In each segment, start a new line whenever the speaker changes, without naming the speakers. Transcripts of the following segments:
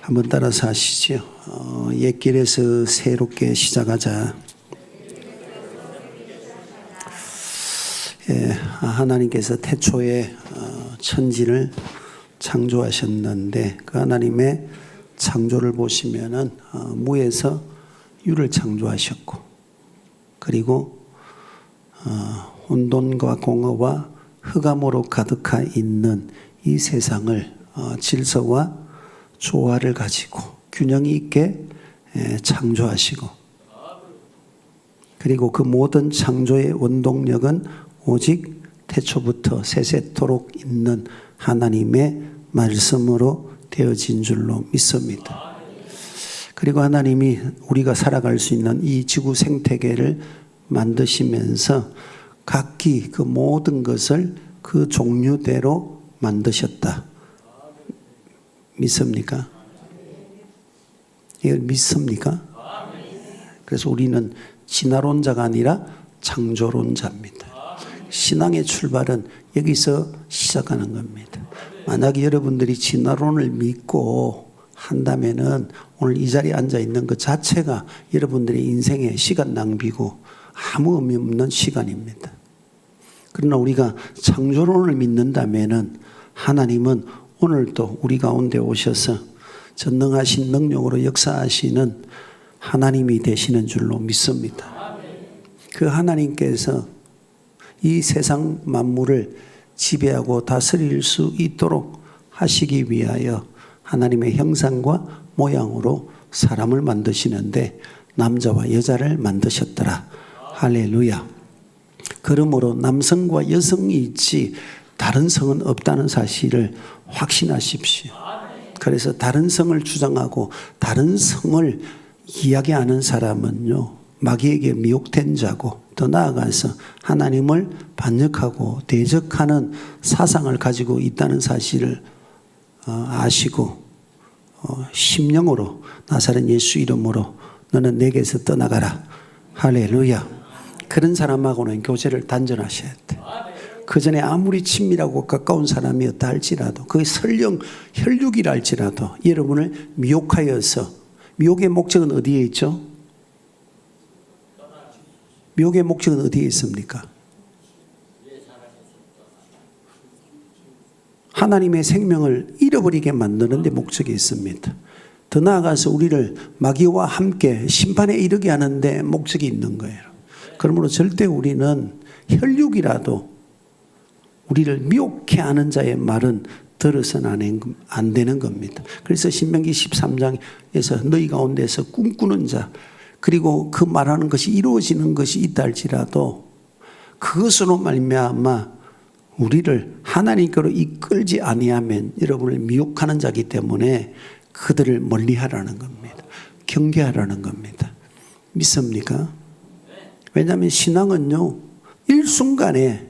한번 따라서 하시죠. 옛길에서 새롭게 시작하자. 하나님께서 태초에 천지를 창조하셨는데 그 하나님의 창조를 보시면은 무에서 유를 창조하셨고, 그리고 혼돈과 공허와 흑암으로 가득하 있는 이 세상을 질서와 조화를 가지고 균형이 있게 창조하시고, 그리고 그 모든 창조의 원동력은 오직 태초부터 세세토록 있는 하나님의 말씀으로 되어진 줄로 믿습니다. 그리고 하나님이 우리가 살아갈 수 있는 이 지구 생태계를 만드시면서 각기 그 모든 것을 그 종류대로 만드셨다. 믿습니까? 이걸 믿습니까? 그래서 우리는 진화론자가 아니라 창조론자입니다. 신앙의 출발은 여기서 시작하는 겁니다. 만약에 여러분들이 진화론을 믿고 한다면은 오늘 이 자리에 앉아 있는 것 자체가 여러분들의 인생의 시간 낭비고 아무 의미 없는 시간입니다. 그러나 우리가 창조론을 믿는다면은 하나님은 오늘도 우리 가운데 오셔서 전능하신 능력으로 역사하시는 하나님이 되시는 줄로 믿습니다. 그 하나님께서 이 세상 만물을 지배하고 다스릴 수 있도록 하시기 위하여 하나님의 형상과 모양으로 사람을 만드시는데 남자와 여자를 만드셨더라. 할렐루야. 그러므로 남성과 여성이 있지 다른 성은 없다는 사실을 확신하십시오. 그래서 다른 성을 주장하고 다른 성을 이야기하는 사람은요, 마귀에게 미혹된 자고, 더 나아가서 하나님을 반역하고 대적하는 사상을 가지고 있다는 사실을 아시고 심령으로 나사렛 예수 이름으로 너는 내게서 떠나가라. 할렐루야. 그런 사람하고는 교제를 단절하셔야 돼. 그 전에 아무리 친밀하고 가까운 사람이었다 할지라도, 그게 설령 혈육이라 할지라도 여러분을 미혹하여서, 미혹의 목적은 어디에 있죠? 미혹의 목적은 어디에 있습니까? 하나님의 생명을 잃어버리게 만드는 데 목적이 있습니다. 더 나아가서 우리를 마귀와 함께 심판에 이르게 하는 데 목적이 있는 거예요. 그러므로 절대 우리는 혈육이라도 우리를 미혹해 하는 자의 말은 들어서는 안 되는 겁니다. 그래서 신명기 13장에서 너희 가운데서 꿈꾸는 자, 그리고 그 말하는 것이 이루어지는 것이 있다 할지라도 그것으로 말미암아 우리를 하나님께로 이끌지 아니하면 여러분을 미혹하는 자이기 때문에 그들을 멀리하라는 겁니다. 경계하라는 겁니다. 믿습니까? 왜냐하면 신앙은요, 일순간에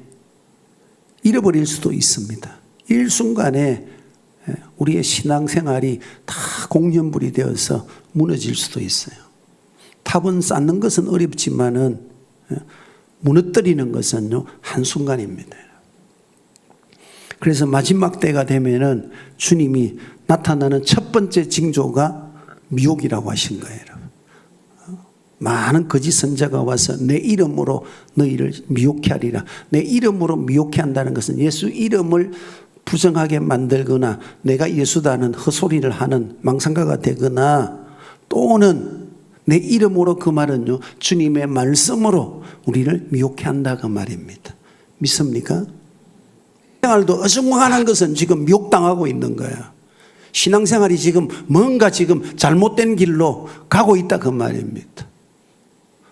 잃어버릴 수도 있습니다. 일순간에 우리의 신앙생활이 다 공연불이 되어서 무너질 수도 있어요. 탑은 쌓는 것은 어렵지만은 무너뜨리는 것은요, 한순간입니다. 그래서 마지막 때가 되면은 주님이 나타나는 첫 번째 징조가 미혹이라고 하신 거예요. 많은 거짓 선자가 와서 내 이름으로 너희를 미혹해 하리라. 내 이름으로 미혹해 한다는 것은 예수 이름을 부정하게 만들거나 내가 예수다는 헛소리를 하는 망상가가 되거나, 또는 내 이름으로, 그 말은요, 주님의 말씀으로 우리를 미혹해 한다 그 말입니다. 믿습니까? 신앙생활도 어중간한 것은 지금 미혹당하고 있는 거야. 신앙생활이 지금 뭔가 지금 잘못된 길로 가고 있다 그 말입니다.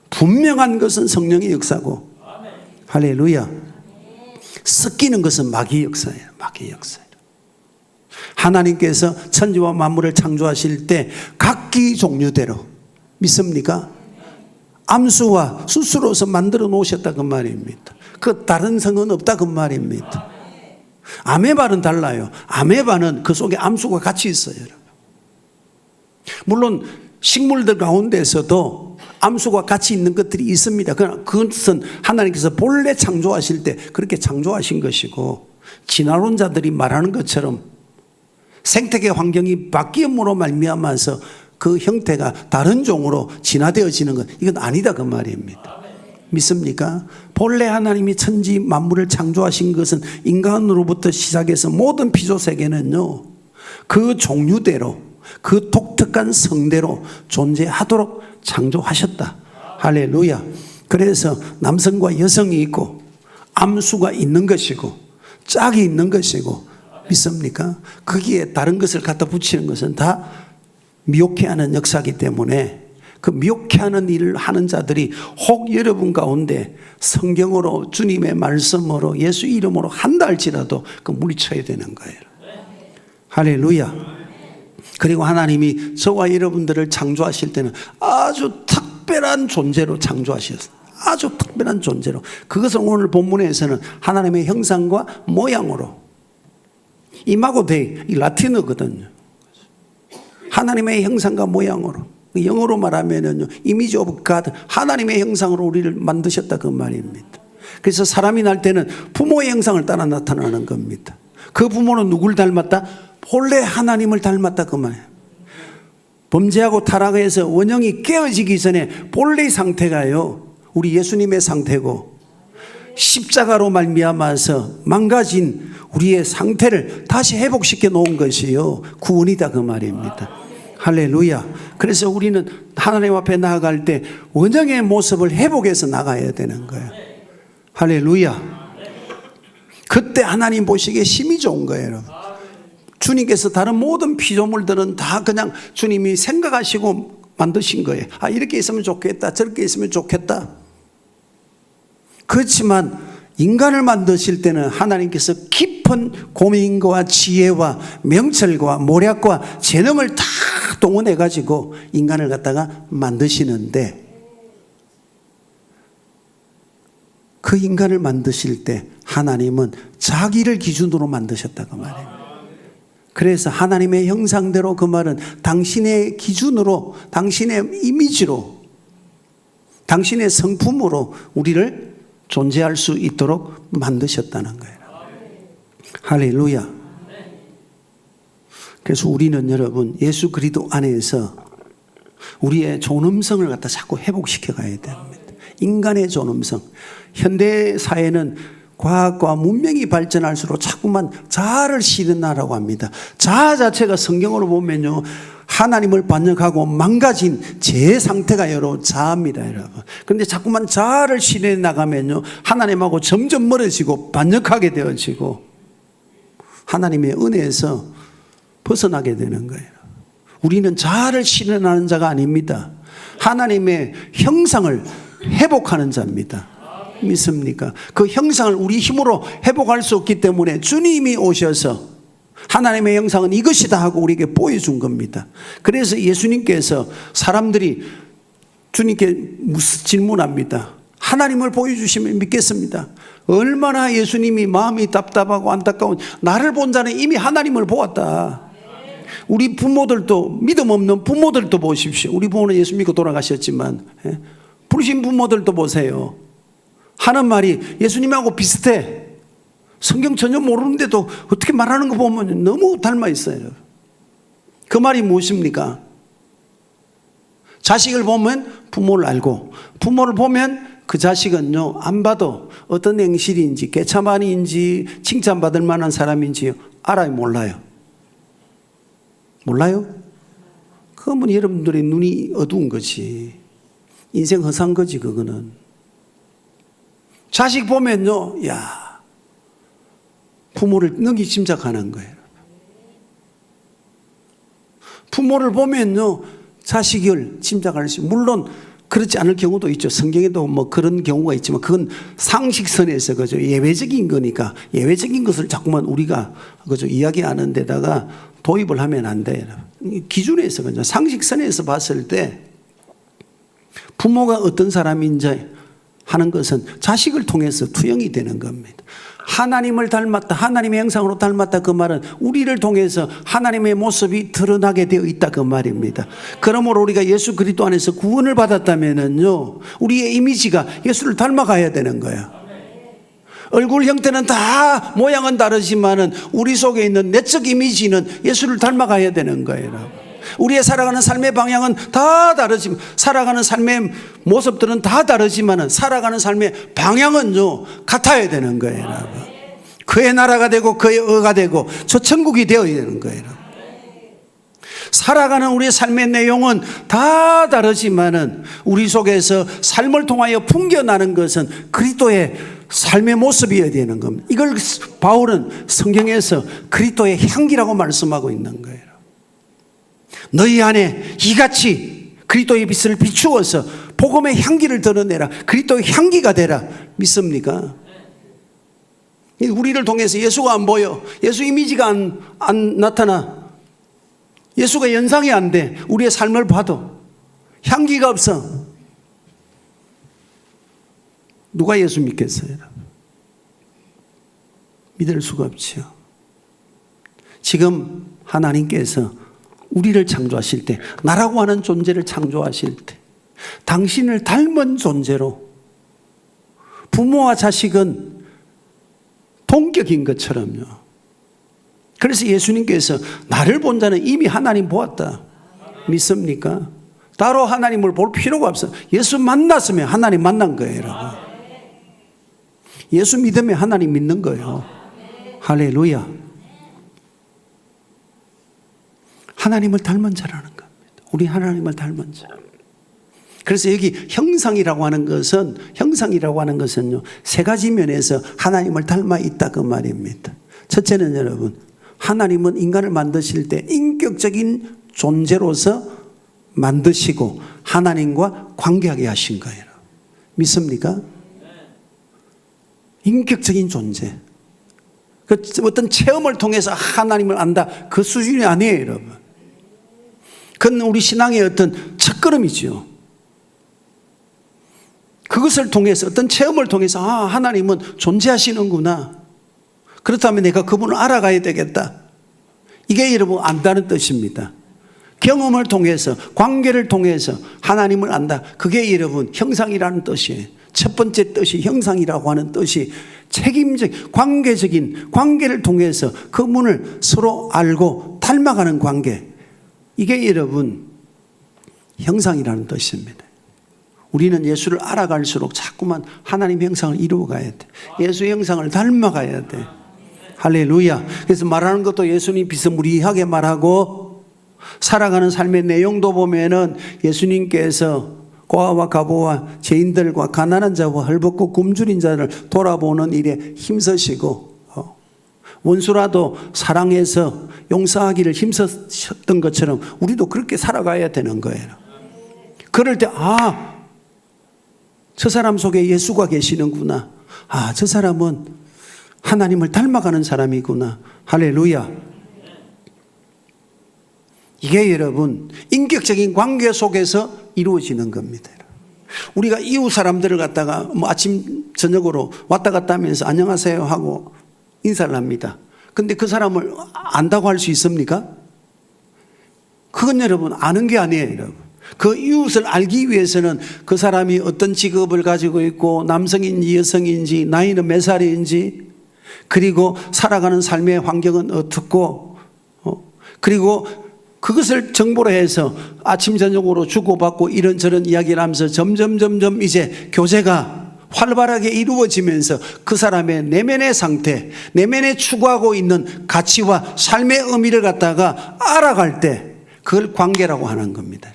분명한 것은 성령의 역사고, 할렐루야. 섞이는 것은 마귀의 역사예요. 마귀의 역사예요. 하나님께서 천지와 만물을 창조하실 때 각기 종류대로, 믿습니까? 암수와 수수로서 만들어 놓으셨다 그 말입니다. 그 다른 성은 없다 그 말입니다. 아메바는 달라요. 아메바는 그 속에 암수가 같이 있어요, 여러분. 물론 식물들 가운데서도 암수가 같이 있는 것들이 있습니다. 그러나 그것은 하나님께서 본래 창조하실 때 그렇게 창조하신 것이고, 진화론자들이 말하는 것처럼 생태계 환경이 바뀜으로 말미암아서 그 형태가 다른 종으로 진화되어지는 것, 이건 아니다 그 말입니다. 믿습니까? 본래 하나님이 천지 만물을 창조하신 것은 인간으로부터 시작해서 모든 피조 세계는요, 그 종류대로, 그 독특한 성대로 존재하도록 창조하셨다. 할렐루야. 그래서 남성과 여성이 있고 암수가 있는 것이고 짝이 있는 것이고, 믿습니까? 거기에 다른 것을 갖다 붙이는 것은 다 미혹해하는 역사이기 때문에 그 미혹해하는 일을 하는 자들이 혹 여러분 가운데 성경으로 주님의 말씀으로 예수 이름으로 한다 할지라도 그 물리쳐야 되는 거예요. 할렐루야. 그리고 하나님이 저와 여러분들을 창조하실 때는 아주 특별한 존재로 창조하셨어요. 아주 특별한 존재로. 그것을 오늘 본문에서는 하나님의 형상과 모양으로, 이마고 데이, 이 라틴어거든요. 하나님의 형상과 모양으로, 영어로 말하면은요, 이미지 오브 갓, 하나님의 형상으로 우리를 만드셨다 그 말입니다. 그래서 사람이 날 때는 부모의 형상을 따라 나타나는 겁니다. 그 부모는 누굴 닮았다? 본래 하나님을 닮았다 그 말이에요. 범죄하고 타락해서 원형이 깨어지기 전에 본래의 상태가요, 우리 예수님의 상태고, 십자가로 말미암아서 망가진 우리의 상태를 다시 회복시켜 놓은 것이요, 구원이다 그 말입니다. 할렐루야. 그래서 우리는 하나님 앞에 나아갈 때 원형의 모습을 회복해서 나가야 되는 거예요. 할렐루야. 그때 하나님 보시기에 힘이 좋은 거예요, 여러분. 주님께서 다른 모든 피조물들은 다 그냥 주님이 생각하시고 만드신 거예요. 아, 이렇게 있으면 좋겠다, 저렇게 있으면 좋겠다. 그렇지만 인간을 만드실 때는 하나님께서 깊은 고민과 지혜와 명철과 모략과 재능을 다 동원해 가지고 인간을 갖다가 만드시는데, 그 인간을 만드실 때 하나님은 자기를 기준으로 만드셨다고 말해요. 그래서 하나님의 형상대로, 그 말은 당신의 기준으로, 당신의 이미지로, 당신의 성품으로 우리를 존재할 수 있도록 만드셨다는 거예요. 할렐루야. 그래서 우리는 여러분 예수 그리스도 안에서 우리의 존엄성을 갖다 자꾸 회복시켜 가야 됩니다. 인간의 존엄성. 현대 사회는 과학과 문명이 발전할수록 자꾸만 자아를 실현하라고 합니다. 자아 자체가 성경으로 보면요, 하나님을 반역하고 망가진 제 상태가 여러 자아입니다, 여러분. 그런데 자꾸만 자아를 실현해 나가면요, 하나님하고 점점 멀어지고 반역하게 되어지고 하나님의 은혜에서 벗어나게 되는 거예요. 우리는 자아를 실현하는 자가 아닙니다. 하나님의 형상을 회복하는 자입니다. 믿습니까? 그 형상을 우리 힘으로 회복할 수 없기 때문에 주님이 오셔서 하나님의 형상은 이것이다 하고 우리에게 보여준 겁니다. 그래서 예수님께서 사람들이 주님께 질문합니다. 하나님을 보여주시면 믿겠습니다. 얼마나 예수님이 마음이 답답하고 안타까운, 나를 본 자는 이미 하나님을 보았다. 우리 부모들도, 믿음 없는 부모들도 보십시오. 우리 부모는 예수 믿고 돌아가셨지만 부르신 부모들도 보세요. 하는 말이 예수님하고 비슷해. 성경 전혀 모르는데도 어떻게 말하는 거 보면 너무 닮아 있어요. 그 말이 무엇입니까? 자식을 보면 부모를 알고, 부모를 보면 그 자식은요, 안 봐도 어떤 행실인지 개차반인지 칭찬받을 만한 사람인지 알아요, 몰라요? 몰라요? 그러면 여러분들의 눈이 어두운 거지. 인생 허사한 거지, 그거는. 자식 보면요, 야, 부모를 능히 짐작하는 거예요. 부모를 보면요, 자식을 짐작할 수, 물론 그렇지 않을 경우도 있죠. 성경에도 뭐 그런 경우가 있지만 그건 상식선에서 그죠, 예외적인 거니까 예외적인 것을 자꾸만 우리가 그죠 이야기하는 데다가 도입을 하면 안 돼요. 기준에서 그죠, 상식선에서 봤을 때 부모가 어떤 사람인지 하는 것은 자식을 통해서 투영이 되는 겁니다. 하나님을 닮았다, 하나님의 형상으로 닮았다, 그 말은 우리를 통해서 하나님의 모습이 드러나게 되어 있다, 그 말입니다. 그러므로 우리가 예수 그리스도 안에서 구원을 받았다면은요, 우리의 이미지가 예수를 닮아가야 되는 거예요. 얼굴 형태는 다 모양은 다르지만은 우리 속에 있는 내적 이미지는 예수를 닮아가야 되는 거예요. 우리의 살아가는 삶의 방향은 다 다르지만, 살아가는 삶의 모습들은 다 다르지만은 살아가는 삶의 방향은요 같아야 되는 거예요. 그의 나라가 되고 그의 의가 되고 저 천국이 되어야 되는 거예요. 살아가는 우리의 삶의 내용은 다 다르지만은 우리 속에서 삶을 통하여 풍겨나는 것은 그리스도의 삶의 모습이어야 되는 겁니다. 이걸 바울은 성경에서 그리스도의 향기라고 말씀하고 있는 거예요. 너희 안에 이같이 그리스도의 빛을 비추어서 복음의 향기를 드러내라. 그리스도의 향기가 되라. 믿습니까? 우리를 통해서 예수가 안 보여. 예수 이미지가 안 나타나. 예수가 연상이 안 돼. 우리의 삶을 봐도 향기가 없어. 누가 예수 믿겠어요? 믿을 수가 없지요. 지금 하나님께서 우리를 창조하실 때, 나라고 하는 존재를 창조하실 때 당신을 닮은 존재로, 부모와 자식은 동격인 것처럼요. 그래서 예수님께서 나를 본 자는 이미 하나님 보았다. 믿습니까? 따로 하나님을 볼 필요가 없어. 예수 만났으면 하나님 만난 거예요, 여러분. 예수 믿으면 하나님 믿는 거예요. 할렐루야. 하나님을 닮은 자라는 겁니다. 우리 하나님을 닮은 자. 그래서 여기 형상이라고 하는 것은요, 세 가지 면에서 하나님을 닮아 있다 그 말입니다. 첫째는 여러분, 하나님은 인간을 만드실 때 인격적인 존재로서 만드시고 하나님과 관계하게 하신 거예요. 믿습니까? 인격적인 존재. 그 어떤 체험을 통해서 하나님을 안다, 그 수준이 아니에요, 여러분. 그건 우리 신앙의 어떤 첫걸음이죠. 그것을 통해서, 어떤 체험을 통해서 하나님은 존재하시는구나. 그렇다면 내가 그분을 알아가야 되겠다. 이게 여러분 안다는 뜻입니다. 경험을 통해서, 관계를 통해서 하나님을 안다. 그게 여러분 형상이라는 뜻이에요. 첫 번째 뜻이 형상이라고 하는 뜻이 책임적, 관계적인 관계를 통해서 그분을 서로 알고 닮아가는 관계. 이게 여러분 형상이라는 뜻입니다. 우리는 예수를 알아갈수록 자꾸만 하나님 형상을 이루어가야 돼. 예수 형상을 닮아가야 돼. 할렐루야. 그래서 말하는 것도 예수님 비스무리하게 말하고, 살아가는 삶의 내용도 보면은 예수님께서 고아와 가보와 죄인들과 가난한 자와 헐벗고 굶주린 자를 돌아보는 일에 힘쓰시고, 원수라도 사랑해서 용서하기를 힘썼던 것처럼 우리도 그렇게 살아가야 되는 거예요. 그럴 때 저 사람 속에 예수가 계시는구나. 저 사람은 하나님을 닮아가는 사람이구나. 할렐루야. 이게 여러분 인격적인 관계 속에서 이루어지는 겁니다. 우리가 이웃 사람들을 갖다가 아침 저녁으로 왔다 갔다 하면서 안녕하세요 하고 인사를 합니다. 근데 그 사람을 안다고 할 수 있습니까? 그건 여러분 아는 게 아니에요, 여러분. 그 이웃을 알기 위해서는 그 사람이 어떤 직업을 가지고 있고, 남성인지 여성인지, 나이는 몇 살인지, 그리고 살아가는 삶의 환경은 어떻고, 그리고 그것을 정보로 해서 아침 저녁으로 주고받고 이런저런 이야기를 하면서 점점 이제 교제가 활발하게 이루어지면서 그 사람의 내면의 상태, 내면에 추구하고 있는 가치와 삶의 의미를 갖다가 알아갈 때 그걸 관계라고 하는 겁니다.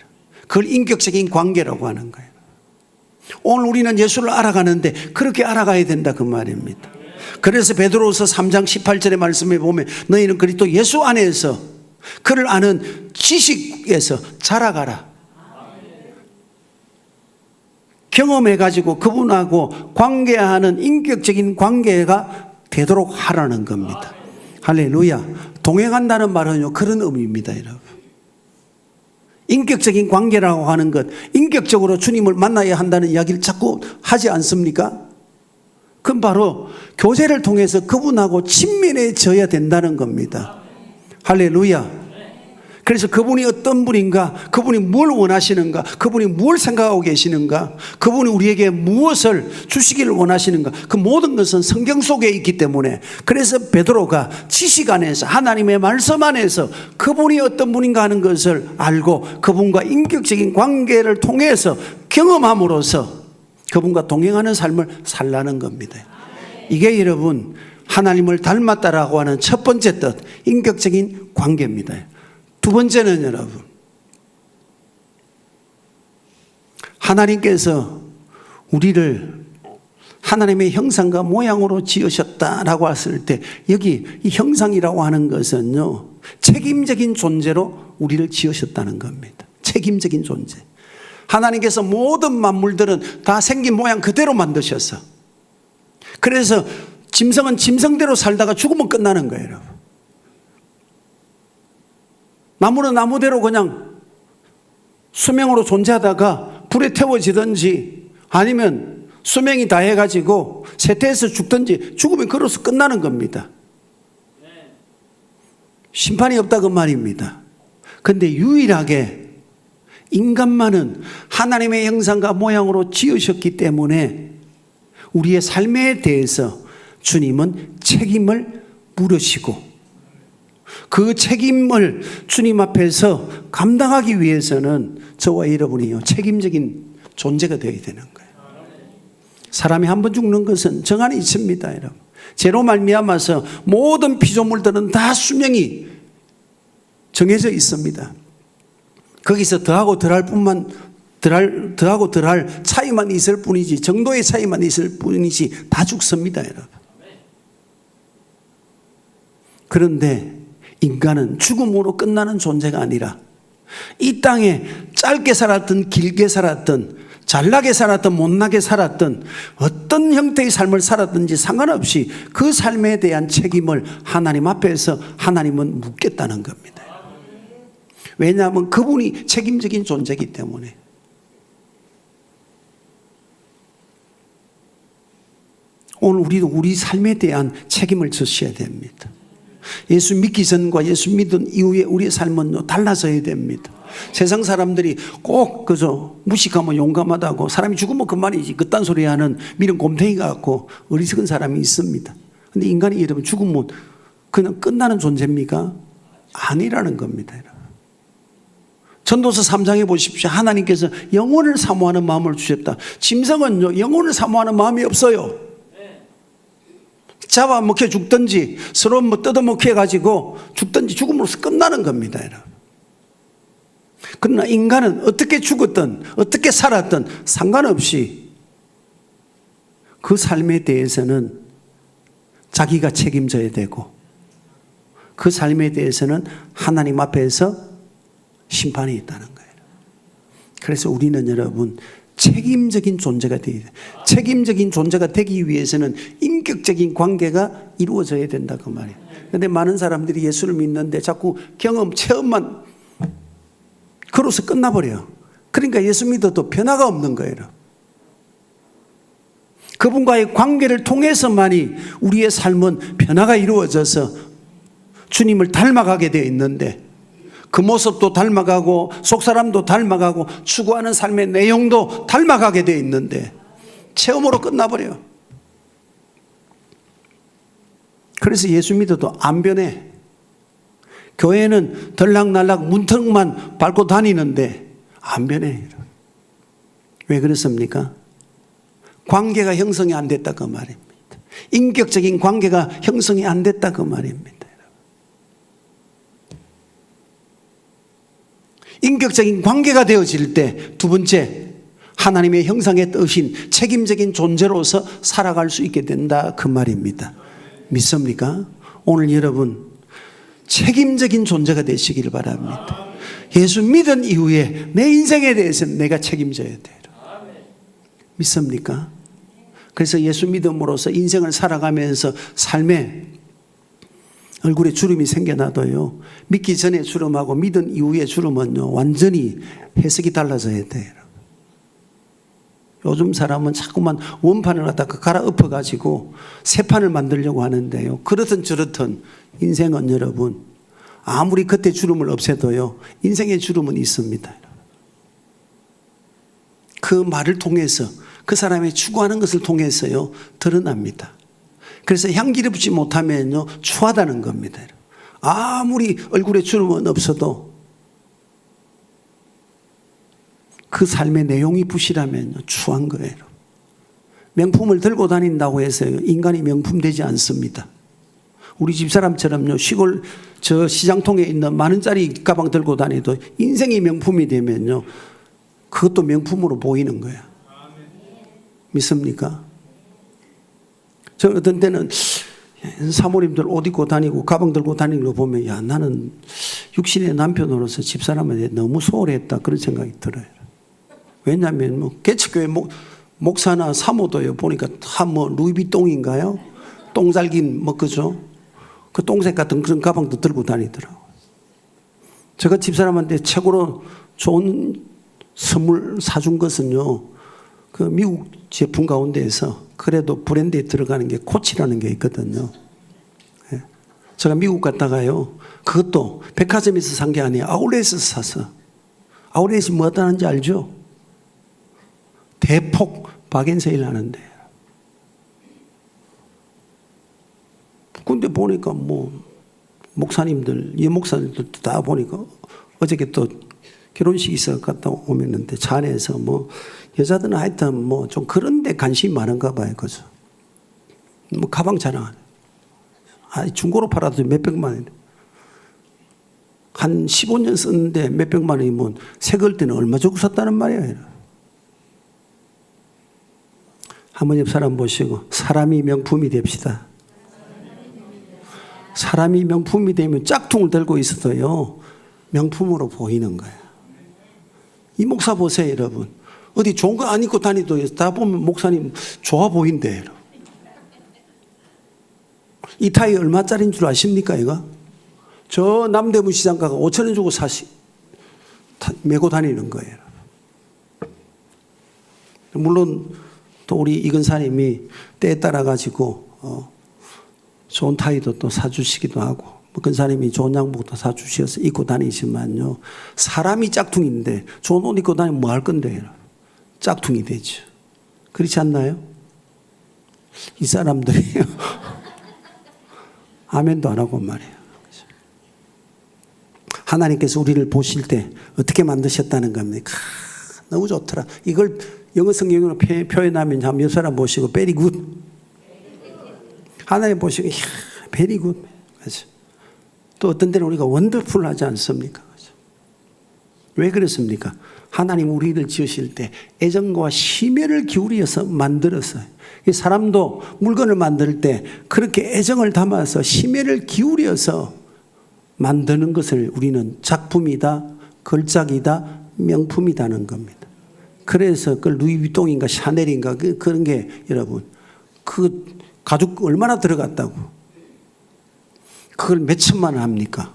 그걸 인격적인 관계라고 하는 거예요. 오늘 우리는 예수를 알아가는데 그렇게 알아가야 된다 그 말입니다. 그래서 베드로후서 3장 18절의 말씀에 보면 너희는 그리스도 예수 안에서 그를 아는 지식에서 자라가라. 경험해가지고 그분하고 관계하는 인격적인 관계가 되도록 하라는 겁니다. 할렐루야. 동행한다는 말은요, 그런 의미입니다, 여러분. 인격적인 관계라고 하는 것, 인격적으로 주님을 만나야 한다는 이야기를 자꾸 하지 않습니까? 그건 바로 교제를 통해서 그분하고 친밀해져야 된다는 겁니다. 할렐루야. 그래서 그분이 어떤 분인가, 그분이 뭘 원하시는가, 그분이 뭘 생각하고 계시는가, 그분이 우리에게 무엇을 주시기를 원하시는가, 그 모든 것은 성경 속에 있기 때문에, 그래서 베드로가 지식 안에서, 하나님의 말씀 안에서 그분이 어떤 분인가 하는 것을 알고 그분과 인격적인 관계를 통해서 경험함으로써 그분과 동행하는 삶을 살라는 겁니다. 이게 여러분 하나님을 닮았다라고 하는 첫 번째 뜻, 인격적인 관계입니다. 두 번째는 여러분, 하나님께서 우리를 하나님의 형상과 모양으로 지으셨다라고 했을 때, 여기 이 형상이라고 하는 것은요, 책임적인 존재로 우리를 지으셨다는 겁니다. 책임적인 존재. 하나님께서 모든 만물들은 다 생긴 모양 그대로 만드셨어. 그래서 짐승은 짐승대로 살다가 죽으면 끝나는 거예요, 여러분. 나무는 나무대로 그냥 수명으로 존재하다가 불에 태워지든지 아니면 수명이 다 해가지고 쇠퇴해서 죽든지, 죽으면 그로서 끝나는 겁니다. 심판이 없다 그 말입니다. 그런데 유일하게 인간만은 하나님의 형상과 모양으로 지으셨기 때문에 우리의 삶에 대해서 주님은 책임을 물으시고, 그 책임을 주님 앞에서 감당하기 위해서는 저와 여러분이요, 책임적인 존재가 되어야 되는 거예요. 사람이 한 번 죽는 것은 정한이 있습니다, 여러분. 죄로 말미암아서 모든 피조물들은 다 수명이 정해져 있습니다. 거기서 더하고 덜할 차이만 있을 뿐이지, 정도의 차이만 있을 뿐이지 다 죽습니다, 여러분. 그런데 인간은 죽음으로 끝나는 존재가 아니라 이 땅에 짧게 살았든 길게 살았든 잘나게 살았든 못나게 살았든 어떤 형태의 삶을 살았든지 상관없이 그 삶에 대한 책임을 하나님 앞에서 하나님은 묻겠다는 겁니다. 왜냐하면 그분이 책임적인 존재이기 때문에. 오늘 우리도 우리 삶에 대한 책임을 져야 됩니다. 예수 믿기 전과 예수 믿은 이후에 우리의 삶은 달라져야 됩니다. 세상 사람들이 꼭 그저 무식하면 용감하다고, 사람이 죽으면 그만이지, 그딴 소리 하는 미련 곰탱이 같고 어리석은 사람이 있습니다. 그런데 인간이 여러분 죽으면 그냥 끝나는 존재입니까? 아니라는 겁니다. 전도서 3장에 보십시오. 하나님께서 영혼을 사모하는 마음을 주셨다. 짐승은 영혼을 사모하는 마음이 없어요. 잡아먹혀 죽든지 서로 뜯어먹혀 가지고 죽든지 죽음으로써 끝나는 겁니다, 여러분. 그러나 인간은 어떻게 죽었든 어떻게 살았든 상관없이 그 삶에 대해서는 자기가 책임져야 되고, 그 삶에 대해서는 하나님 앞에서 심판이 있다는 거예요. 그래서 우리는 여러분 책임적인 존재가 되어야 돼요. 책임적인 존재가 되기 위해서는 인격적인 관계가 이루어져야 된다 그 말이에요. 그런데 많은 사람들이 예수를 믿는데 자꾸 경험, 체험만 그로서 끝나버려요. 그러니까 예수 믿어도 변화가 없는 거예요. 그분과의 관계를 통해서만이 우리의 삶은 변화가 이루어져서 주님을 닮아가게 되어 있는데, 그 모습도 닮아가고 속사람도 닮아가고 추구하는 삶의 내용도 닮아가게 되어 있는데 체험으로 끝나버려요. 그래서 예수 믿어도 안 변해. 교회는 들락날락 문턱만 밟고 다니는데 안 변해. 왜 그렇습니까? 관계가 형성이 안 됐다 그 말입니다. 인격적인 관계가 형성이 안 됐다 그 말입니다. 인격적인 관계가 되어질 때 두 번째, 하나님의 형상에 뜨신 책임적인 존재로서 살아갈 수 있게 된다 그 말입니다. 믿습니까? 오늘 여러분 책임적인 존재가 되시기를 바랍니다. 예수 믿은 이후에 내 인생에 대해서는 내가 책임져야 돼요. 믿습니까? 그래서 예수 믿음으로써 인생을 살아가면서 삶에 얼굴에 주름이 생겨나도요, 믿기 전에 주름하고 믿은 이후의 주름은요 완전히 해석이 달라져야 돼요. 요즘 사람은 자꾸만 원판을 갖다가 갈아엎어 가지고 새 판을 만들려고 하는데요, 그렇든 저렇든 인생은 여러분 아무리 그때 주름을 없애도요, 인생의 주름은 있습니다. 그 말을 통해서, 그 사람이 추구하는 것을 통해서요, 드러납니다. 그래서 향기를 붙지 못하면요, 추하다는 겁니다. 아무리 얼굴에 주름은 없어도 그 삶의 내용이 부실하면요, 추한 거예요. 명품을 들고 다닌다고 해서 인간이 명품 되지 않습니다. 우리 집사람처럼요, 시골 저 시장통에 있는 만 원짜리 가방 들고 다니도 인생이 명품이 되면요, 그것도 명품으로 보이는 거야. 믿습니까? 저 어떤 때는 사모님들 옷 입고 다니고 가방 들고 다니는 거 보면, 야, 나는 육신의 남편으로서 집사람한테 너무 소홀했다, 그런 생각이 들어요. 왜냐하면 뭐 개척교회 목사나 사모도요, 보니까 다 뭐 루이비통인가요? 똥 살긴 뭐 그죠? 그 똥색 같은 그런 가방도 들고 다니더라고요. 제가 집사람한테 최고로 좋은 선물 사준 것은요, 그 미국 제품 가운데에서 그래도 브랜드에 들어가는 게 코치라는 게 있거든요. 예. 제가 미국 갔다가요, 그것도 백화점에서 산 게 아니에요. 아울렛에서 샀어. 아울렛이 뭐 하는지 알죠? 대폭 박앤세일 하는데. 근데 보니까 뭐 목사님들, 여목사님들도 다 보니까 어저께 또 결혼식 있어 갔다 오면는데 차 안에서 뭐 여자들은 하여튼 뭐 좀 그런 데 관심이 많은가 봐요. 그죠? 뭐 가방 자랑하네. 중고로 팔아도 몇백만 원. 한 15년 썼는데 몇백만 원이면 새 걸 때는 얼마 주고 샀다는 말이에요. 한번 옆 사람 보시고, 사람이 명품이 됩시다. 사람이 명품이 되면 짝퉁을 들고 있어도요, 명품으로 보이는 거예요. 이 목사 보세요, 여러분. 어디 좋은 거 안 입고 다니도 다 보면 목사님 좋아 보인대, 여러분. 이 타이 얼마짜리인 줄 아십니까, 이거? 저 남대문 시장 가가 5천 원 주고 메고 다니는 거예요. 물론 또 우리 이근사님이 때에 따라 가지고 좋은 타이도 또 사주시기도 하고, 근사님이 좋은 양복도 사주셔서 입고 다니지만요, 사람이 짝퉁인데 좋은 옷 입고 다니면 뭐 할 건데요? 짝퉁이 되죠. 그렇지 않나요? 이 사람들이 아멘도 안 하고 말이에요. 하나님께서 우리를 보실 때 어떻게 만드셨다는 겁니까? 너무 좋더라. 이걸 영어 성경으로 표현하면 한번 옆 사람 보시고 very good. 하나님 보시고 very good. 그렇죠? 또 어떤 때는 우리가 원더풀 하지 않습니까? 그렇죠? 왜 그렇습니까? 하나님 우리를 지으실 때 애정과 심혈을 기울여서 만들었어요. 사람도 물건을 만들 때 그렇게 애정을 담아서 심혈을 기울여서 만드는 것을 우리는 작품이다, 걸작이다, 명품이다는 겁니다. 그래서 그 루이비통인가 샤넬인가 그런 게 여러분, 그 가죽 얼마나 들어갔다고 그걸 몇 천만 원 합니까?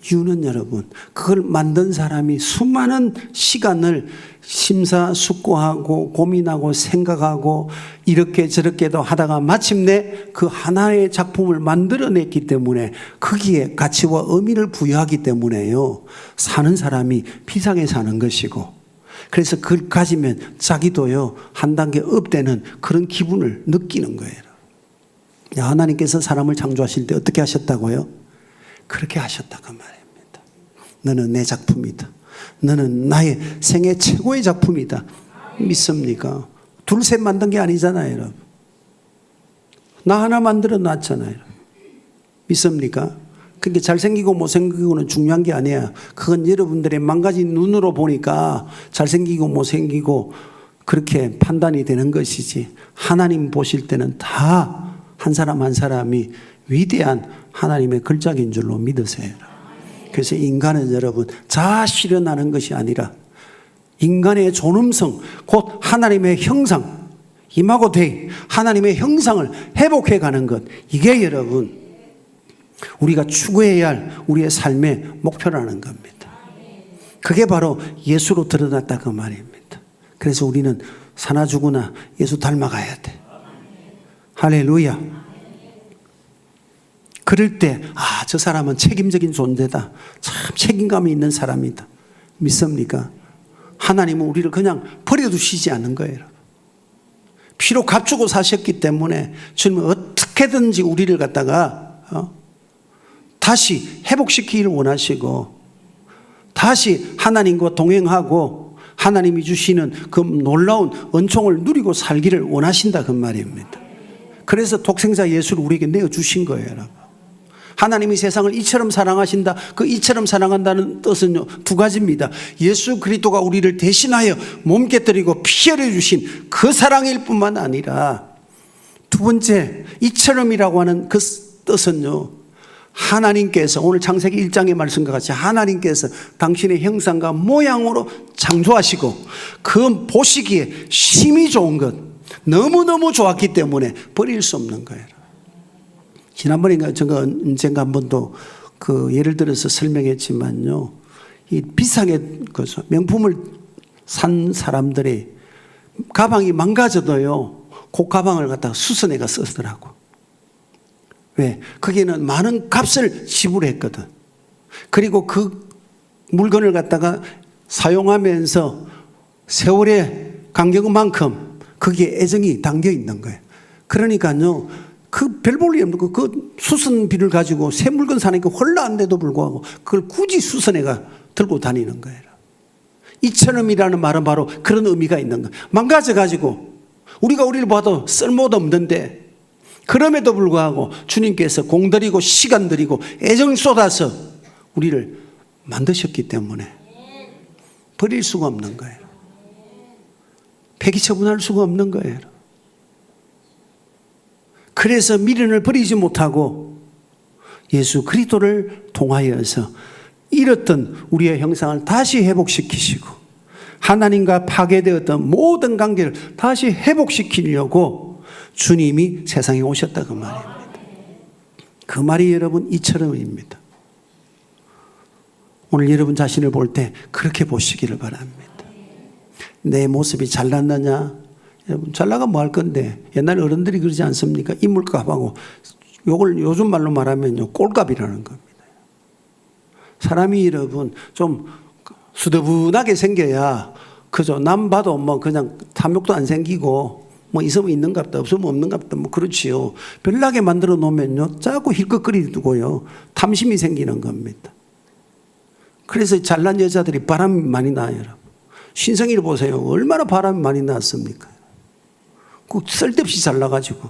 이유는 여러분, 그걸 만든 사람이 수많은 시간을 심사숙고하고 고민하고 생각하고 이렇게 저렇게도 하다가 마침내 그 하나의 작품을 만들어냈기 때문에 거기에 가치와 의미를 부여하기 때문에요, 사는 사람이 비상에 사는 것이고, 그래서 그걸 가지면 자기도요 한 단계 업되는 그런 기분을 느끼는 거예요. 하나님께서 사람을 창조하실 때 어떻게 하셨다고요? 그렇게 하셨다고 말입니다. 너는 내 작품이다. 너는 나의 생애 최고의 작품이다. 믿습니까? 둘셋 만든 게 아니잖아요, 여러분. 나 하나 만들어 놨잖아요. 믿습니까? 그게 잘생기고 못생기고는 중요한 게 아니야. 그건 여러분들의 망가진 눈으로 보니까 잘생기고 못생기고 그렇게 판단이 되는 것이지, 하나님 보실 때는 다 한 사람 한 사람이 위대한 하나님의 걸작인 줄로 믿으세요. 그래서 인간은 여러분 자아 실현하는 것이 아니라 인간의 존엄성, 곧 하나님의 형상, 이마고 데이, 하나님의 형상을 회복해 가는 것, 이게 여러분 우리가 추구해야 할 우리의 삶의 목표라는 겁니다. 그게 바로 예수로 드러났다고 말입니다. 그래서 우리는 사나 죽으나 예수 닮아가야 돼. 할렐루야. 그럴 때 저 사람은 책임적인 존재다. 참 책임감이 있는 사람이다. 믿습니까? 하나님은 우리를 그냥 버려두시지 않는 거예요. 피로 값주고 사셨기 때문에 주님은 어떻게든지 우리를 갖다가 다시 회복시키기를 원하시고, 다시 하나님과 동행하고 하나님이 주시는 그 놀라운 은총을 누리고 살기를 원하신다, 그 말입니다. 그래서 독생자 예수를 우리에게 내어주신 거예요, 여러분. 하나님이 세상을 이처럼 사랑하신다. 그 이처럼 사랑한다는 뜻은요, 두 가지입니다. 예수 그리스도가 우리를 대신하여 몸 깨뜨리고 피 흘려 주신 그 사랑일 뿐만 아니라, 두 번째 이처럼이라고 하는 그 뜻은요, 하나님께서 오늘 창세기 1장의 말씀과 같이 하나님께서 당신의 형상과 모양으로 창조하시고 그 보시기에 심히 좋은 것, 너무너무 좋았기 때문에 버릴 수 없는 거예요. 지난번에 제가 언젠가 한 번도 그 예를 들어서 설명했지만요, 이 비싸게 명품을 산 사람들이 가방이 망가져도요, 그 가방을 갖다가 수선해가 쓰더라고. 왜? 거기는 많은 값을 지불했거든. 그리고 그 물건을 갖다가 사용하면서 세월의 간격만큼 거기에 애정이 담겨 있는 거예요. 그러니까요, 그 별 볼 일 없는 그 수선비를 가지고 새 물건 사니까 홀라한데도 불구하고 그걸 굳이 수선해가 들고 다니는 거예요. 이처럼이라는 말은 바로 그런 의미가 있는 거예요. 망가져가지고 우리가 우리를 봐도 쓸모도 없는데, 그럼에도 불구하고 주님께서 공들이고 시간 들이고 애정 쏟아서 우리를 만드셨기 때문에 버릴 수가 없는 거예요. 폐기처분할 수가 없는 거예요. 그래서 미련을 버리지 못하고 예수 그리스도를 통하여서 잃었던 우리의 형상을 다시 회복시키시고, 하나님과 파괴되었던 모든 관계를 다시 회복시키려고 주님이 세상에 오셨다, 그 말입니다. 그 말이 여러분 이처럼입니다. 오늘 여러분 자신을 볼 때 그렇게 보시기를 바랍니다. 내 모습이 잘났느냐? 여러분 잘나가 뭐 할 건데, 옛날 어른들이 그러지 않습니까? 인물값하고, 요걸 요즘 말로 말하면요, 꼴값이라는 겁니다. 사람이 여러분 좀 수더분하게 생겨야 그저 남 봐도 뭐 그냥 탐욕도 안 생기고, 뭐 있으면 있는 값도 없으면 없는 값도 뭐 그렇지요. 별나게 만들어 놓으면요, 자꾸 힐끗거리고요, 탐심이 생기는 겁니다. 그래서 잘난 여자들이 바람이 많이 나요, 여러분. 신성이를 보세요. 얼마나 바람이 많이 났습니까? 쓸데없이 잘나가지고.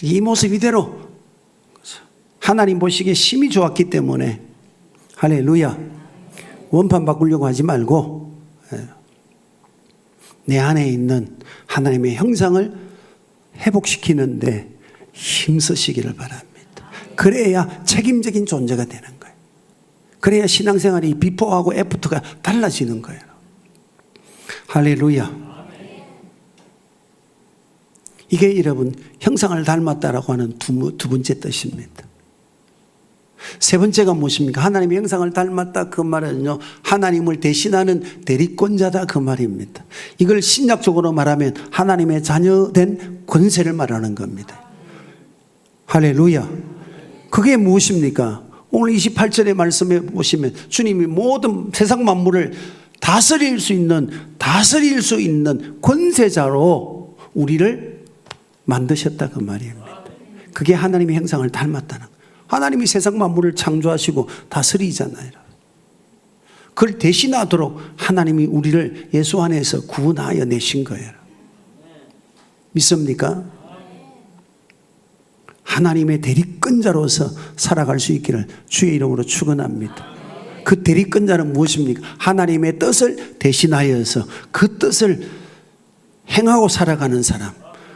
이 모습 이대로 하나님 보시기에 심히 좋았기 때문에, 할렐루야, 원판 바꾸려고 하지 말고 내 안에 있는 하나님의 형상을 회복시키는데 힘쓰시기를 바랍니다. 그래야 책임적인 존재가 되는 거예요. 그래야 신앙생활이 비포하고 애프터가 달라지는 거예요. 할렐루야. 이게 여러분 형상을 닮았다라고 하는 두 번째 뜻입니다. 세 번째가 무엇입니까? 하나님의 형상을 닮았다, 그 말은요, 하나님을 대신하는 대리권자다, 그 말입니다. 이걸 신약적으로 말하면 하나님의 자녀된 권세를 말하는 겁니다. 할렐루야. 그게 무엇입니까? 오늘 28절의 말씀에 보시면 주님이 모든 세상 만물을 다스릴 수 있는 권세자로 우리를 만드셨다, 그 말입니다. 그게 하나님의 형상을 닮았다는 거예요. 하나님이 세상 만물을 창조하시고 다스리잖아요. 그걸 대신하도록 하나님이 우리를 예수 안에서 구원하여 내신 거예요. 믿습니까? 하나님의 대리권자로서 살아갈 수 있기를 주의 이름으로 축원합니다. 그 대리권자는 무엇입니까? 하나님의 뜻을 대신하여서 그 뜻을 행하고 살아가는 사람,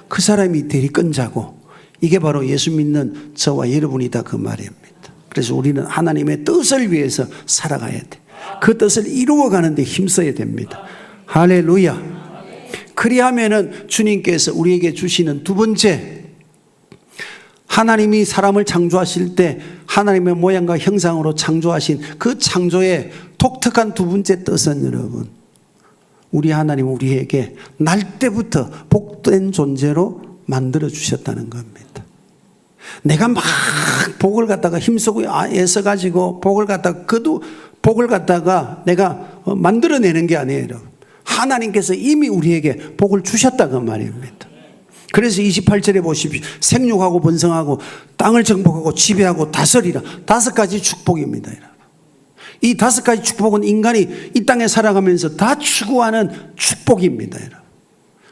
그 사람이 대리권자고, 이게 바로 예수 믿는 저와 여러분이다, 그 말입니다. 그래서 우리는 하나님의 뜻을 위해서 살아가야 돼. 그 뜻을 이루어가는 데 힘써야 됩니다. 할렐루야. 그리하면은 주님께서 우리에게 주시는 두 번째, 하나님이 사람을 창조하실 때 하나님의 모양과 형상으로 창조하신 그 창조의 독특한 두 번째 뜻은, 여러분, 우리 하나님은 우리에게 날 때부터 복된 존재로 만들어 주셨다는 겁니다. 내가 막 복을 갖다가 힘쓰고 애써가지고 복을 갖다가 복을 갖다가 내가 만들어내는 게 아니에요. 하나님께서 이미 우리에게 복을 주셨다고 말입니다. 그래서 28절에 보십시오. 생육하고 번성하고 땅을 정복하고 지배하고 다스리라. 5가지 축복입니다. 이 5가지 축복은 인간이 이 땅에 살아가면서 다 추구하는 축복입니다.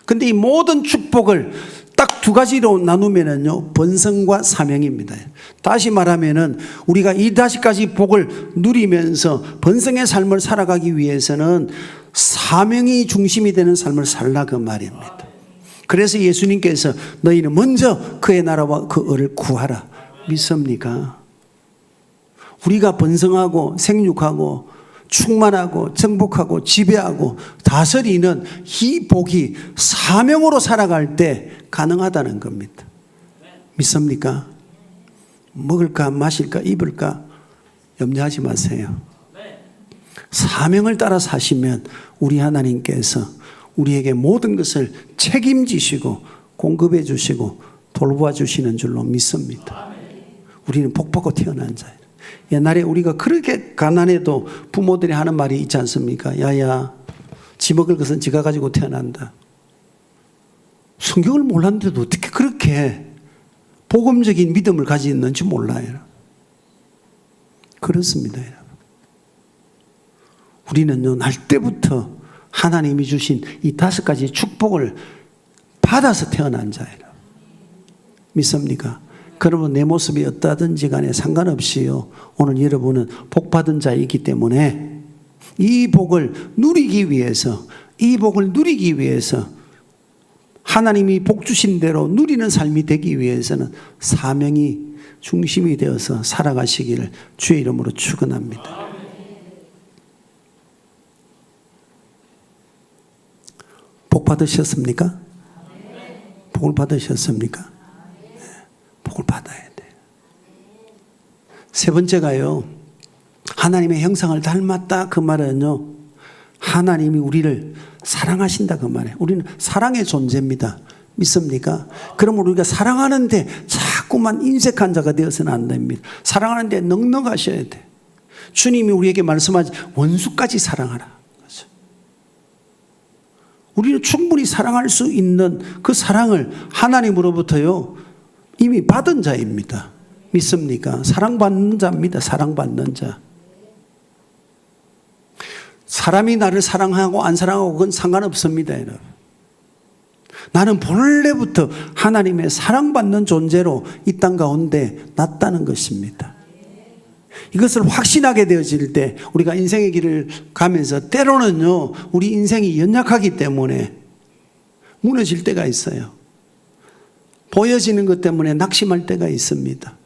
그런데 이 모든 축복을 딱 2가지로 나누면은요, 번성과 사명입니다. 다시 말하면은 우리가 이 5가지 복을 누리면서 번성의 삶을 살아가기 위해서는 사명이 중심이 되는 삶을 살라 그 말입니다. 그래서 예수님께서 너희는 먼저 그의 나라와 그 의를 구하라. 믿습니까? 우리가 번성하고 생육하고 충만하고 정복하고 지배하고 다스리는 이 복이 사명으로 살아갈 때 가능하다는 겁니다. 믿습니까? 먹을까 마실까 입을까 염려하지 마세요. 사명을 따라 사시면 우리 하나님께서 우리에게 모든 것을 책임지시고 공급해 주시고 돌보아 주시는 줄로 믿습니다. 우리는 복받고 태어난 자예요. 옛날에 우리가 그렇게 가난해도 부모들이 하는 말이 있지 않습니까? 야야, 지 먹을 것은 지가 가지고 태어난다. 성경을 몰랐는데도 어떻게 그렇게 복음적인 믿음을 가지고 있는지 몰라요. 그렇습니다. 우리는요, 날 때부터 하나님이 주신 이 5가지 축복을 받아서 태어난 자예요. 믿습니까? 그러면 내 모습이 어떠하든지 간에 상관없이요, 오늘 여러분은 복받은 자이기 때문에 이 복을 누리기 위해서 하나님이 복 주신 대로 누리는 삶이 되기 위해서는 사명이 중심이 되어서 살아가시기를 주의 이름으로 축원합니다. 복 받으셨습니까? 복을 받으셨습니까? 네, 복을 받아야 돼요. 3번째가요, 하나님의 형상을 닮았다 그 말은요, 하나님이 우리를 사랑하신다 그 말이에요. 우리는 사랑의 존재입니다. 믿습니까? 그러면 우리가 사랑하는데 자꾸만 인색한 자가 되어서는 안 됩니다. 사랑하는데 넉넉하셔야 돼. 주님이 우리에게 말씀하지 원수까지 사랑하라. 우리는 충분히 사랑할 수 있는 그 사랑을 하나님으로부터요 이미 받은 자입니다. 믿습니까? 사랑받는 자입니다. 사랑받는 자. 사람이 나를 사랑하고 안 사랑하고 그건 상관없습니다. 여러분. 나는 본래부터 하나님의 사랑받는 존재로 이 땅 가운데 났다는 것입니다. 이것을 확신하게 되어질 때 우리가 인생의 길을 가면서 때로는요, 우리 인생이 연약하기 때문에 무너질 때가 있어요. 보여지는 것 때문에 낙심할 때가 있습니다.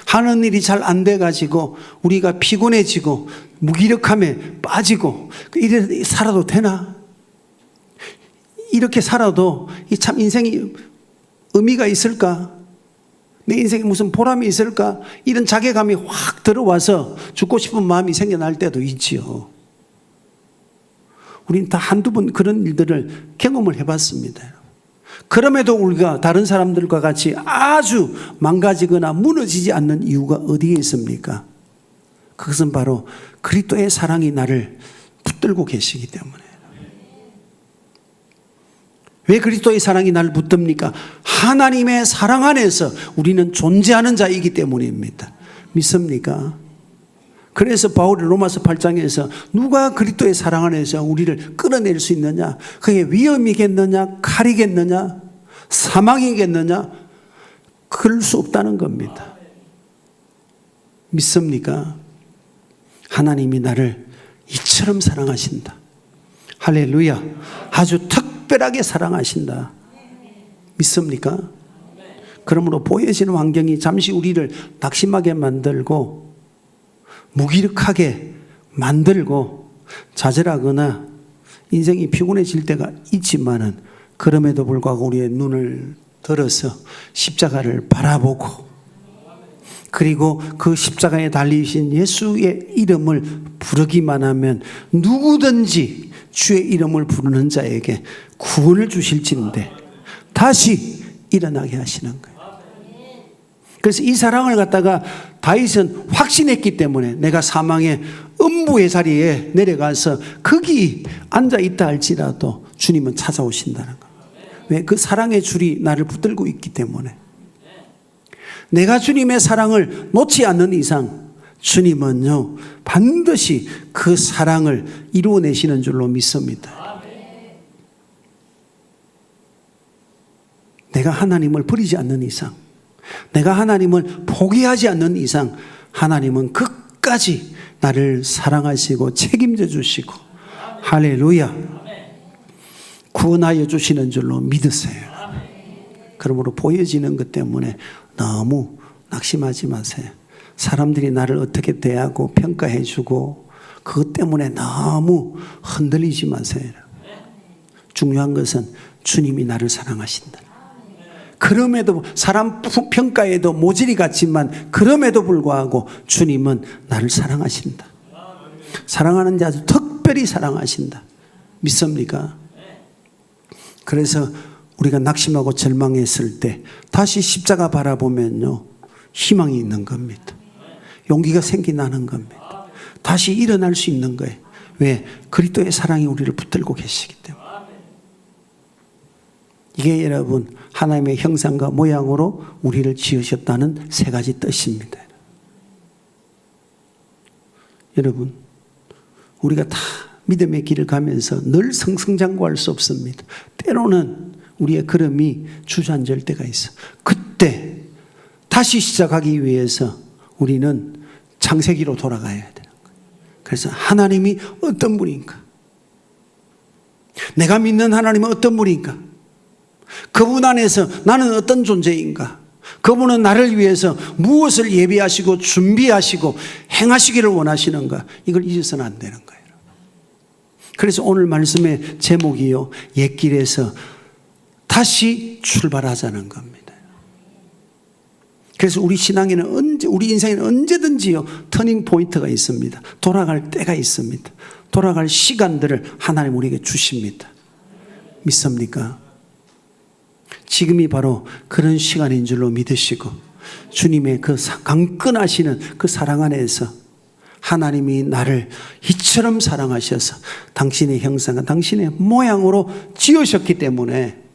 하는 일이 잘 안 돼가지고 우리가 피곤해지고 무기력함에 빠지고 이래 살아도 되나? 이렇게 살아도 참 인생이 의미가 있을까? 내 인생에 무슨 보람이 있을까? 이런 자괴감이 확 들어와서 죽고 싶은 마음이 생겨날 때도 있지요. 우리는 다 한두 번 그런 일들을 경험을 해봤습니다. 그럼에도 우리가 다른 사람들과 같이 아주 망가지거나 무너지지 않는 이유가 어디에 있습니까? 그것은 바로 그리스도의 사랑이 나를 붙들고 계시기 때문에. 왜 그리스도의 사랑이 나를 붙듭니까? 하나님의 사랑 안에서 우리는 존재하는 자이기 때문입니다. 믿습니까? 그래서 바울이 로마서 8장에서 누가 그리스도의 사랑 안에서 우리를 끌어낼 수 있느냐? 그게 위험이겠느냐? 칼이겠느냐? 사망이겠느냐? 그럴 수 없다는 겁니다. 믿습니까? 하나님이 나를 이처럼 사랑하신다. 할렐루야. 아주 특별하게 사랑하신다. 믿습니까? 그러므로 보여지는 환경이 잠시 우리를 낙심하게 만들고 무기력하게 만들고 좌절하거나 인생이 피곤해질 때가 있지만은 그럼에도 불구하고 우리의 눈을 들어서 십자가를 바라보고 그리고 그 십자가에 달리신 예수의 이름을 부르기만 하면 누구든지 주의 이름을 부르는 자에게 구원을 주실진데 다시 일어나게 하시는 거예요. 그래서 이 사랑을 갖다가 다윗은 확신했기 때문에 내가 사망의 음부의 자리에 내려가서 거기 앉아 있다 할지라도 주님은 찾아오신다는 거예요. 왜? 그 사랑의 줄이 나를 붙들고 있기 때문에. 내가 주님의 사랑을 놓지 않는 이상 주님은요 반드시 그 사랑을 이루어내시는 줄로 믿습니다. 내가 하나님을 버리지 않는 이상, 내가 하나님을 포기하지 않는 이상 하나님은 끝까지 나를 사랑하시고 책임져 주시고 할렐루야 구원하여 주시는 줄로 믿으세요. 그러므로 보여지는 것 때문에 너무 낙심하지 마세요. 사람들이 나를 어떻게 대하고 평가해 주고 그것 때문에 너무 흔들리지 마세요. 중요한 것은 주님이 나를 사랑하신다. 그럼에도 사람 평가에도 모질이 같지만 그럼에도 불구하고 주님은 나를 사랑하신다. 사랑하는 자 아주 특별히 사랑하신다. 믿습니까? 그래서 우리가 낙심하고 절망했을 때 다시 십자가 바라보면요 희망이 있는 겁니다. 용기가 생기나는 겁니다. 다시 일어날 수 있는 거예요. 왜? 그리스도의 사랑이 우리를 붙들고 계시기 때문에. 이게 여러분 하나님의 형상과 모양으로 우리를 지으셨다는 세 가지 뜻입니다. 여러분 우리가 다 믿음의 길을 가면서 늘 승승장구할 수 없습니다. 때로는 우리의 걸음이 주저앉을 때가 있어. 그때 다시 시작하기 위해서 우리는 창세기로 돌아가야 되는 거예요. 그래서 하나님이 어떤 분인가? 내가 믿는 하나님은 어떤 분인가? 그분 안에서 나는 어떤 존재인가? 그분은 나를 위해서 무엇을 예비하시고 준비하시고 행하시기를 원하시는가? 이걸 잊어서는 안 되는 거예요. 그래서 오늘 말씀의 제목이요 옛길에서 다시 출발하자는 겁니다. 그래서 우리 신앙에는 우리 인생에는 언제든지요 터닝 포인트가 있습니다. 돌아갈 때가 있습니다. 돌아갈 시간들을 하나님 우리에게 주십니다. 믿습니까? 지금이 바로 그런 시간인 줄로 믿으시고 주님의 그 강끈하시는 그 사랑 안에서 하나님이 나를 이처럼 사랑하셔서 당신의 형상과 당신의 모양으로 지으셨기 때문에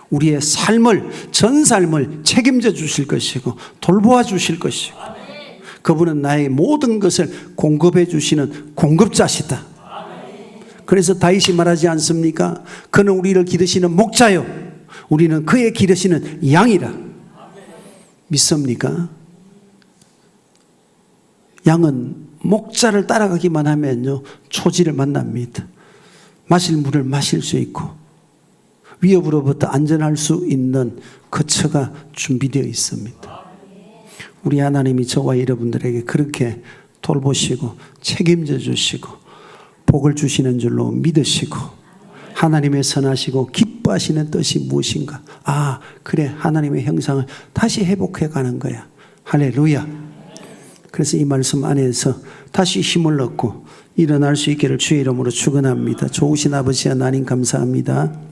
우리의 삶을 전 삶을 책임져 주실 것이고 돌보아 주실 것이고 그분은 나의 모든 것을 공급해 주시는 공급자시다. 그래서 다윗이 말하지 않습니까? 그는 우리를 기르시는 목자요 우리는 그의 기르시는 양이라. 믿습니까? 양은 목자를 따라가기만 하면요 초지를 만납니다. 마실 물을 마실 수 있고 위협으로부터 안전할 수 있는 거처가 준비되어 있습니다. 우리 하나님이 저와 여러분들에게 그렇게 돌보시고 책임져 주시고 복을 주시는 줄로 믿으시고 하나님의 선하시고 기뻐하시는 뜻이 무엇인가? 아 그래 하나님의 형상을 다시 회복해 가는 거야. 할렐루야. 그래서 이 말씀 안에서 다시 힘을 얻고 일어날 수 있기를 주의 이름으로 축원합니다. 좋으신 아버지 하나님 감사합니다.